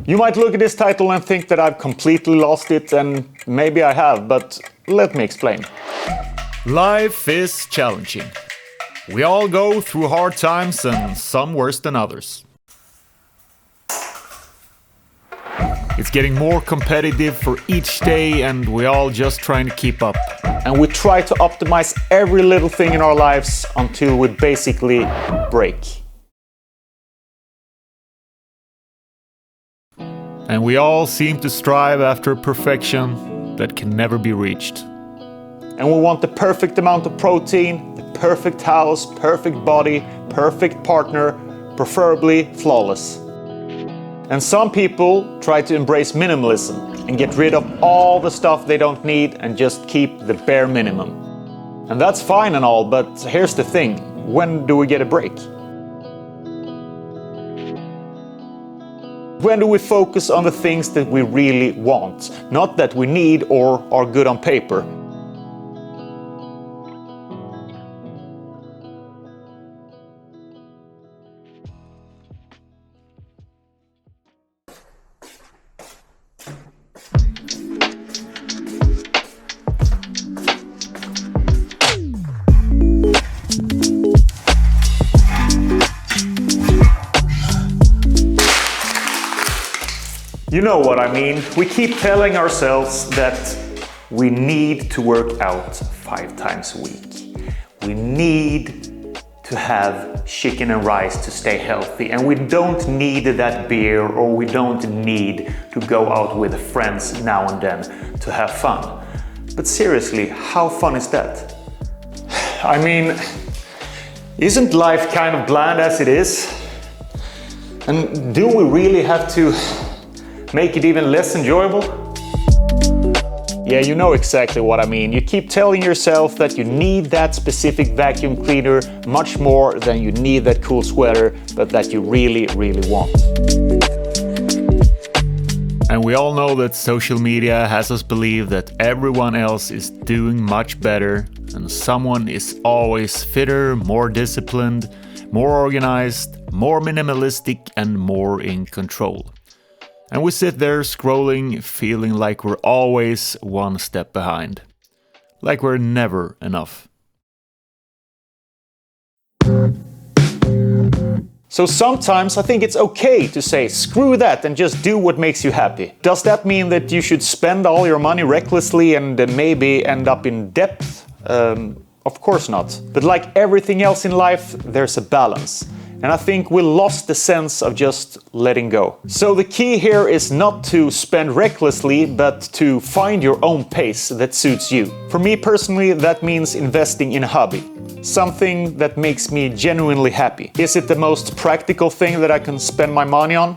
You might look at this title and think that I've completely lost it, and maybe I have, but let me explain. Life is challenging. We all go through hard times and some worse than others. It's getting more competitive for each day and we're all just trying to keep up. And we try to optimize every little thing in our lives until we basically break. And we all seem to strive after perfection that can never be reached. And we want the perfect amount of protein, the perfect house, perfect body, perfect partner, preferably flawless. And some people try to embrace minimalism and get rid of all the stuff they don't need and just keep the bare minimum. And that's fine and all, but here's the thing, when do we get a break? When do we focus on the things that we really want, not that we need or are good on paper? You know what I mean. We keep telling ourselves that we need to work out 5 times a week. We need to have chicken and rice to stay healthy, and we don't need that beer, or we don't need to go out with friends now and then to have fun. But seriously, how fun is that? I mean, isn't life kind of bland as it is? And do we really have to make it even less enjoyable? Yeah, you know exactly what I mean. You keep telling yourself that you need that specific vacuum cleaner much more than you need that cool sweater, but that you really, really want. And we all know that social media has us believe that everyone else is doing much better, and someone is always fitter, more disciplined, more organized, more minimalistic, and more in control. And we sit there scrolling, feeling like we're always one step behind. Like we're never enough. So sometimes I think it's okay to say screw that and just do what makes you happy. Does that mean that you should spend all your money recklessly and maybe end up in debt? Of course not. But like everything else in life, there's a balance. And I think we lost the sense of just letting go. So the key here is not to spend recklessly, but to find your own pace that suits you. For me personally, that means investing in a hobby. Something that makes me genuinely happy. Is it the most practical thing that I can spend my money on?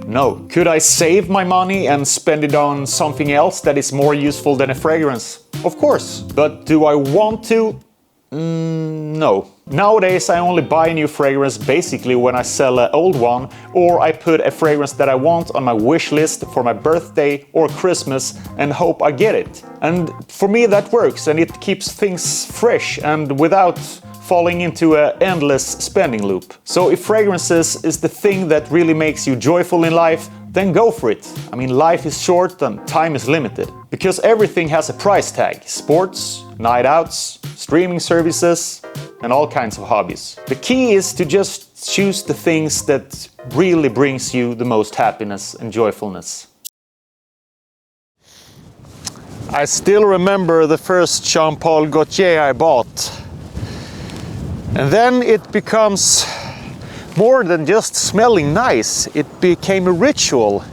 No. Could I save my money and spend it on something else that is more useful than a fragrance? Of course. But do I want to? No. Nowadays I only buy a new fragrance basically when I sell an old one, or I put a fragrance that I want on my wish list for my birthday or Christmas and hope I get it. And for me that works, and it keeps things fresh and without falling into an endless spending loop. So if fragrances is the thing that really makes you joyful in life, then go for it. I mean, life is short and time is limited. Because everything has a price tag. Sports, night outs, streaming services, and all kinds of hobbies. The key is to just choose the things that really brings you the most happiness and joyfulness. I still remember the first Jean Paul Gaultier I bought. And then it becomes more than just smelling nice. It became a ritual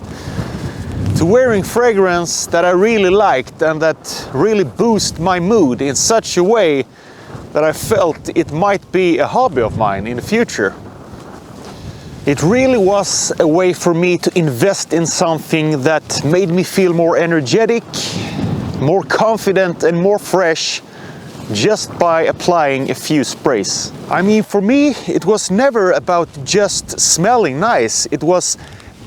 to wearing fragrance that I really liked and that really boosted my mood in such a way that I felt it might be a hobby of mine in the future. It really was a way for me to invest in something that made me feel more energetic, more confident and more fresh just by applying a few sprays. I mean, for me, it was never about just smelling nice. It was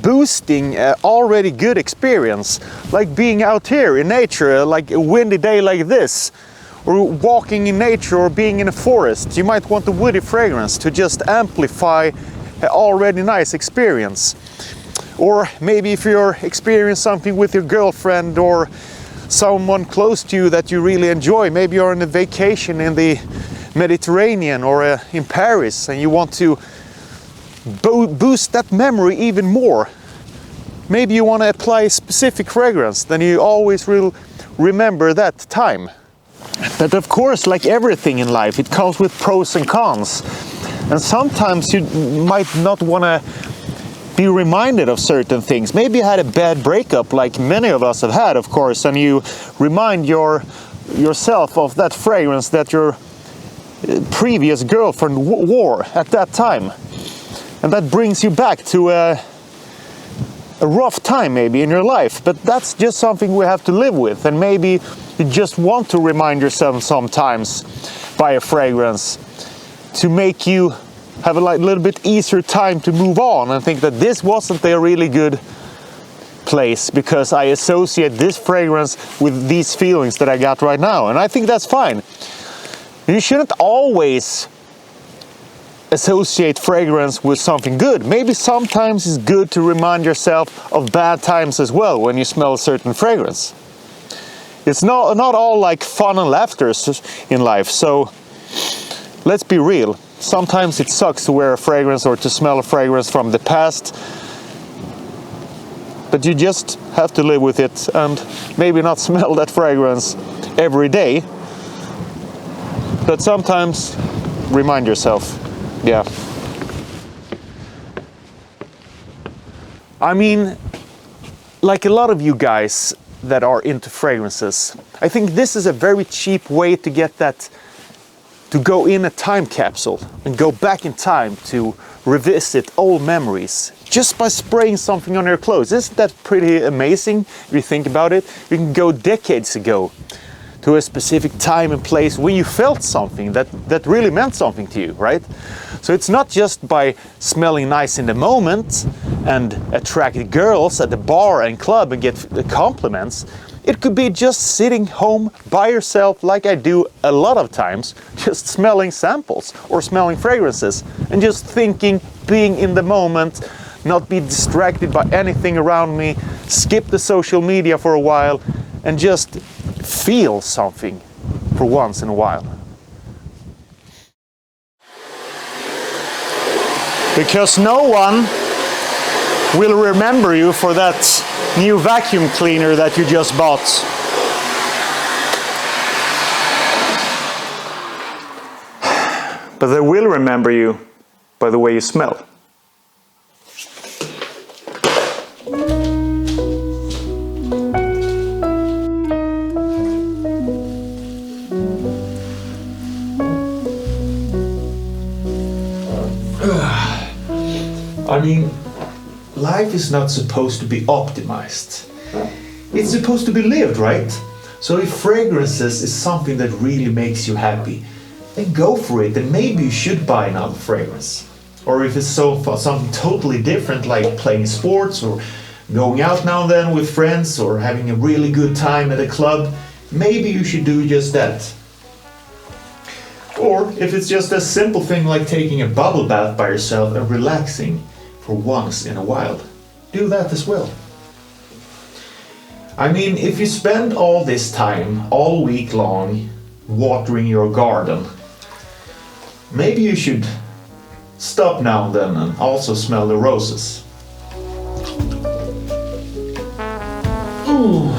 boosting an already good experience, like being out here in nature, like a windy day like this, or walking in nature or being in a forest. You might want a woody fragrance to just amplify an already nice experience. Or maybe if you're experiencing something with your girlfriend or someone close to you that you really enjoy, maybe you're on a vacation in the Mediterranean or in Paris and you want to boost that memory even more. Maybe you want to apply a specific fragrance, then you always will remember that time. But of course, like everything in life, it comes with pros and cons. And sometimes you might not want to be reminded of certain things. Maybe you had a bad breakup, like many of us have had, of course, and you remind yourself of that fragrance that your previous girlfriend wore at that time. And that brings you back to a rough time maybe in your life, but that's just something we have to live with. And maybe you just want to remind yourself sometimes by a fragrance to make you have a little bit easier time to move on and think that this wasn't a really good place because I associate this fragrance with these feelings that I got right now. And I think that's fine. You shouldn't always associate fragrance with something good. Maybe sometimes it's good to remind yourself of bad times as well when you smell a certain fragrance. It's not all like fun and laughter in life, so let's be real. Sometimes it sucks to wear a fragrance or to smell a fragrance from the past, but you just have to live with it and maybe not smell that fragrance every day, but sometimes remind yourself. Yeah. I mean, like a lot of you guys that are into fragrances, I think this is a very cheap way to get that, to go in a time capsule and go back in time to revisit old memories just by spraying something on your clothes. Isn't that pretty amazing if you think about it? You can go decades ago to a specific time and place when you felt something that really meant something to you, right? So it's not just by smelling nice in the moment and attract girls at the bar and club and get the compliments. It could be just sitting home by yourself, like I do a lot of times, just smelling samples or smelling fragrances and just thinking, being in the moment, not be distracted by anything around me, skip the social media for a while and just feel something for once in a while. Because no one will remember you for that new vacuum cleaner that you just bought. But they will remember you by the way you smell. I mean, life is not supposed to be optimized. It's supposed to be lived, right? So if fragrances is something that really makes you happy, then go for it, and maybe you should buy another fragrance. Or if it's something totally different, like playing sports or going out now and then with friends or having a really good time at a club, maybe you should do just that. Or if it's just a simple thing like taking a bubble bath by yourself and relaxing for once in a while, do that as well. I mean, if you spend all this time, all week long, watering your garden, maybe you should stop now and then and also smell the roses. Ooh.